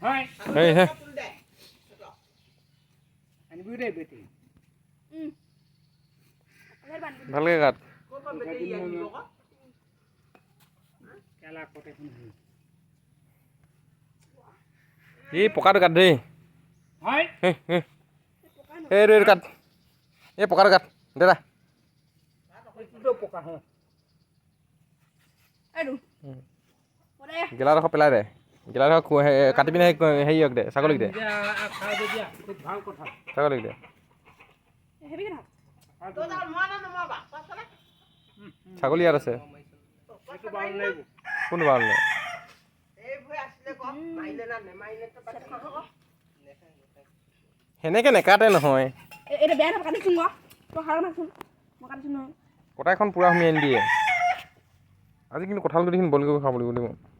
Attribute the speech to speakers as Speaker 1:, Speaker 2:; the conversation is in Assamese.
Speaker 1: হয়
Speaker 2: এই হে
Speaker 1: আনিবি দে বেটি
Speaker 2: ভালকে কাট
Speaker 1: কেলা কটে শুনি
Speaker 2: এই পকাটো কাট দেই
Speaker 1: হয়
Speaker 2: এই কাট এই পকাটো কাট দাদা
Speaker 1: এইটো পকা হয়
Speaker 2: গেলাডোখৰ পেলাই দে গেলাডোখৰ কাটি পিনে হেৰিয়ক দে ছাগলীক দে
Speaker 1: খাই দিয়া খুব ভাল কথা
Speaker 2: ছাগলীক দে ছাগলী ইয়াত আছে
Speaker 1: এইটো ভাল লাগিব
Speaker 2: কোনটো ভাল নে সেনেকে নেকাটে নহয় কটাইখন পূৰা শুনি আনি দিয়ে আজি কিন্তু কঁঠালটো দেখোন বইল কৰি খাব লাগিব দেই মই